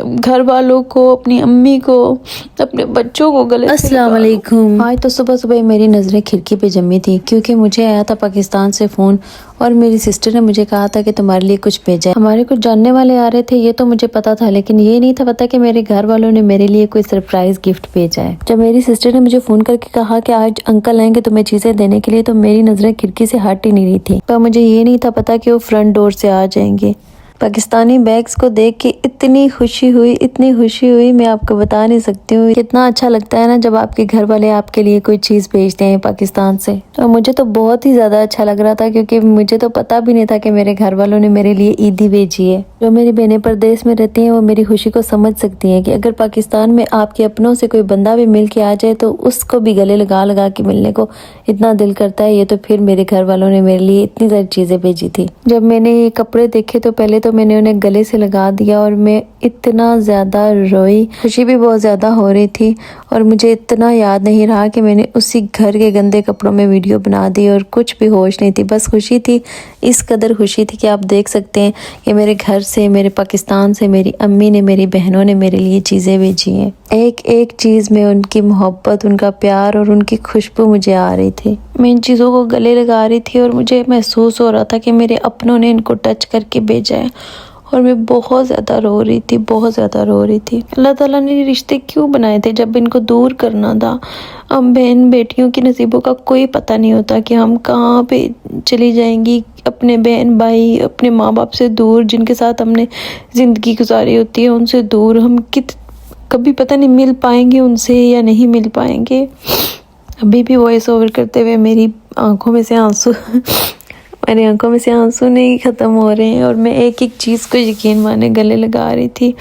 घर वालों को, अपनी अम्मी को, अपने बच्चों को गले से अस्सलाम वालेकुम। आज तो सुबह सुबह मेरी नज़रें खिड़की पे जमी थी क्योंकि मुझे आया था पाकिस्तान से फ़ोन और मेरी सिस्टर ने मुझे कहा था कि तुम्हारे लिए कुछ भेजा है। हमारे कुछ जानने वाले आ रहे थे, ये तो मुझे पता था, लेकिन ये नहीं था पता कि मेरे घर वालों ने मेरे लिए कोई सरप्राइज गिफ्ट भेजा है। जब मेरी सिस्टर ने मुझे फ़ोन करके कहा कि आज अंकल आएंगे तुम्हें चीज़ें देने के लिए, तो मेरी नज़रें खिड़की से हट ही नहीं रही थी। पर मुझे ये नहीं था पता कि वो फ्रंट डोर से आ जाएंगे। पाकिस्तानी बैग्स को देख के इतनी खुशी हुई मैं आपको बता नहीं सकती हूँ। कितना अच्छा लगता है ना जब आपके घर वाले आपके लिए कोई चीज़ भेजते हैं पाकिस्तान से। और मुझे तो बहुत ही ज़्यादा अच्छा लग रहा था क्योंकि मुझे तो पता भी नहीं था कि मेरे घर वालों ने मेरे लिए ईदी भेजी है। जो मेरी बहनें परदेश में रहती हैं वो मेरी खुशी को समझ सकती हैं कि अगर पाकिस्तान में आपके अपनों से कोई बंदा भी मिल के आ जाए तो उसको भी गले लगा के मिलने को इतना दिल करता है। ये तो फिर मेरे घर वालों ने मेरे लिए इतनी सारी चीज़ें भेजी थी। जब मैंने ये कपड़े देखे तो पहले तो मैंने उन्हें गले से लगा दिया और मैं इतना ज़्यादा रोई। खुशी भी बहुत ज़्यादा हो रही थी और मुझे इतना याद नहीं रहा कि मैंने उसी घर के गंदे कपड़ों में वीडियो बना दी और कुछ भी होश नहीं थी। बस खुशी थी, इस कदर खुशी थी कि आप देख सकते हैं कि मेरे घर से, मेरे पाकिस्तान से मेरी अम्मी ने, मेरी बहनों ने मेरे लिए चीज़ें भेजी हैं। एक एक चीज़ में उनकी मोहब्बत, उनका प्यार और उनकी खुशबू मुझे आ रही थी। मैं इन चीज़ों को गले लगा रही थी और मुझे महसूस हो रहा था कि मेरे अपनों ने इनको टच करके भेजा है और मैं बहुत ज़्यादा रो रही थी। अल्लाह ताला ने रिश्ते क्यों बनाए थे जब इनको दूर करना था। हम बहन बेटियों की नसीबों का कोई पता नहीं होता कि हम कहाँ पे चली जाएंगी, अपने बहन भाई, अपने माँ बाप से दूर, जिनके साथ हमने ज़िंदगी गुजारी होती है उनसे दूर। हम कभी पता नहीं मिल पाएंगे उनसे या नहीं मिल पाएंगे। अभी भी वॉइस ओवर करते हुए मेरी आंखों में से आंसू नहीं ख़त्म हो रहे हैं और मैं एक एक चीज़ को यकीन माने गले लगा रही थी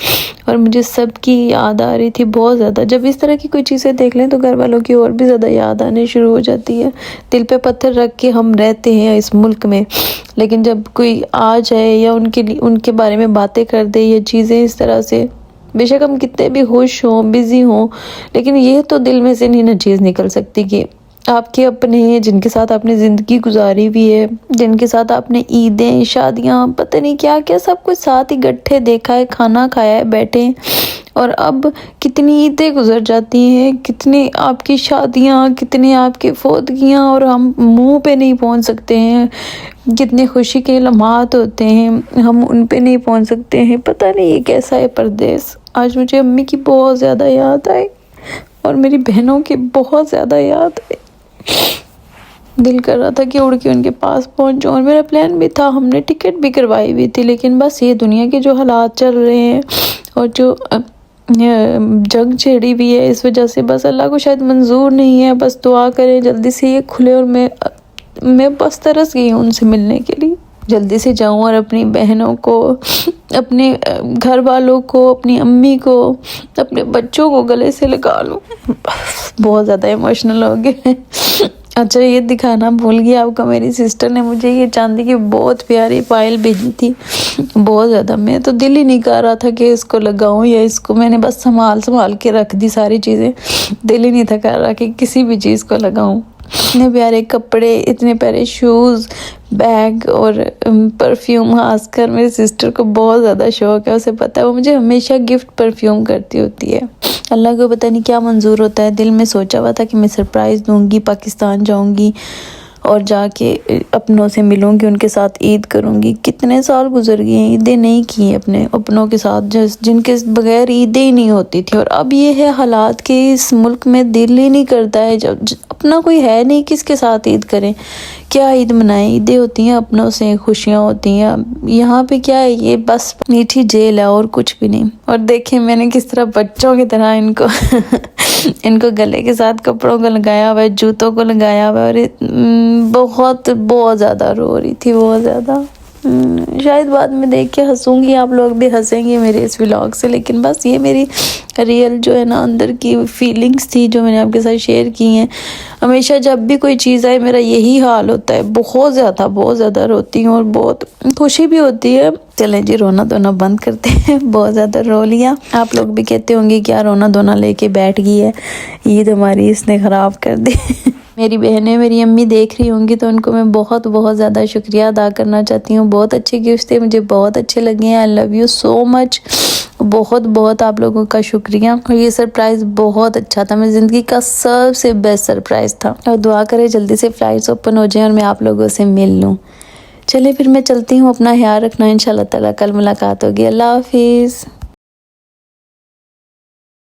और मुझे सबकी याद आ रही थी बहुत ज़्यादा। जब इस तरह की कोई चीज़ें देख लें तो घर वालों की और भी ज़्यादा याद आने शुरू हो जाती है। दिल पे पत्थर रख के हम रहते हैं इस मुल्क में, लेकिन जब कोई आ जाए या उनके बारे में बातें कर दे या चीज़ें इस तरह से, बेशक हम कितने भी खुश हों, बिज़ी हों, लेकिन ये तो दिल में से नहीं ना चीज़ निकल सकती कि आपके अपने हैं, जिनके साथ आपने ज़िंदगी गुजारी भी है, जिनके साथ आपने ईदें, शादियाँ, पता नहीं क्या क्या सब कुछ साथ ही इकट्ठे देखा है, खाना खाया है, बैठे हैं। और अब कितनी ईदें गुजर जाती हैं, कितनी आपकी शादियाँ, कितनी आपकी फोदगियाँ और हम मुंह पे नहीं पहुंच सकते हैं। कितने खुशी के लम्हात होते हैं, हम उन पे नहीं पहुंच सकते हैं। पता नहीं ये कैसा है परदेश। आज मुझे अम्मी की बहुत ज़्यादा याद आई और मेरी बहनों की बहुत ज़्यादा याद आई। दिल कर रहा था कि उड़ के उनके पास पहुंच जाऊं और मेरा प्लान भी था, हमने टिकट भी करवाई हुई थी, लेकिन बस ये दुनिया के जो हालात चल रहे हैं और जो जंग छेड़ी हुई है, इस वजह से बस अल्लाह को शायद मंजूर नहीं है। बस दुआ करें जल्दी से ये खुले और मैं बस तरस गई हूँ उनसे मिलने के लिए। जल्दी से जाऊं और अपनी बहनों को, अपने घर वालों को, अपनी अम्मी को, अपने बच्चों को गले से लगा लूं। बहुत ज़्यादा इमोशनल हो गए। अच्छा, ये दिखाना भूल गई आपको, मेरी सिस्टर ने मुझे ये चांदी की बहुत प्यारी पायल भेजी थी, बहुत ज़्यादा। मैं तो दिल ही नहीं कर रहा था कि इसको लगाऊं या इसको, मैंने बस संभाल के रख दी सारी चीज़ें। दिल ही नहीं था कर रहा कि किसी भी चीज़ को लगाऊं। इतने प्यारे कपड़े, इतने प्यारे शूज़, बैग और परफ्यूम। खासकर मेरी सिस्टर को बहुत ज़्यादा शौक़ है, उसे पता है, वो मुझे हमेशा गिफ्ट परफ्यूम करती होती है। अल्लाह को पता नहीं क्या मंजूर होता है। दिल में सोचा हुआ था कि मैं सरप्राइज़ दूंगी, पाकिस्तान जाऊंगी और जाके अपनों से मिलूंगी, उनके साथ ईद करूंगी। कितने साल गुजर गए हैं, ईदें नहीं की अपने अपनों के साथ, जिनके बगैर ईदें ही नहीं होती थी। और अब ये है हालात कि इस मुल्क में दिल ही नहीं करता है, जब अपना कोई है नहीं, किसके साथ ईद करें, क्या ईद मनाएं। ईदें होती हैं अपनों से, खुशियाँ होती हैं। यहाँ पे क्या है, ये बस मीठी जेल है और कुछ भी नहीं। और देखें मैंने किस तरह बच्चों की तरह इनको इनको गले के साथ कपड़ों को लगाया हुआ है, जूतों को लगाया हुआ है और बहुत ज़्यादा रो रही थी, बहुत ज़्यादा। शायद बाद में देख के हंसूंगी, आप लोग भी हंसेंगे मेरे इस व्लॉग से, लेकिन बस ये मेरी रियल जो है ना अंदर की फीलिंग्स थी जो मैंने आपके साथ शेयर की हैं। हमेशा जब भी कोई चीज़ आए मेरा यही हाल होता है, बहुत ज़्यादा रोती हूँ और बहुत खुशी भी होती है। चलें जी, रोना धोना बंद करते हैं, बहुत ज़्यादा रो लिया। आप लोग भी कहते होंगे क्या रोना धोना लेके बैठ गई है, ईद हमारी इसने ख़राब कर दी। मेरी बहनें मेरी अम्मी देख रही होंगी तो उनको मैं बहुत बहुत ज़्यादा शुक्रिया अदा करना चाहती हूँ। बहुत अच्छे गिफ्ट थे, मुझे बहुत अच्छे लगे हैं। I love you so much. बहुत बहुत आप लोगों का शुक्रिया। और ये सरप्राइज़ बहुत अच्छा था, मेरी ज़िंदगी का सबसे बेस्ट सरप्राइज़ था। और दुआ करें जल्दी से फ़्लाइट्स ओपन हो जाएं और मैं आप लोगों से मिल लूँ। चलिए फिर मैं चलती हूँ, अपना ख्याल रखना। इंशाल्लाह ताला कल मुलाकात होगी। अल्लाह हाफिज़।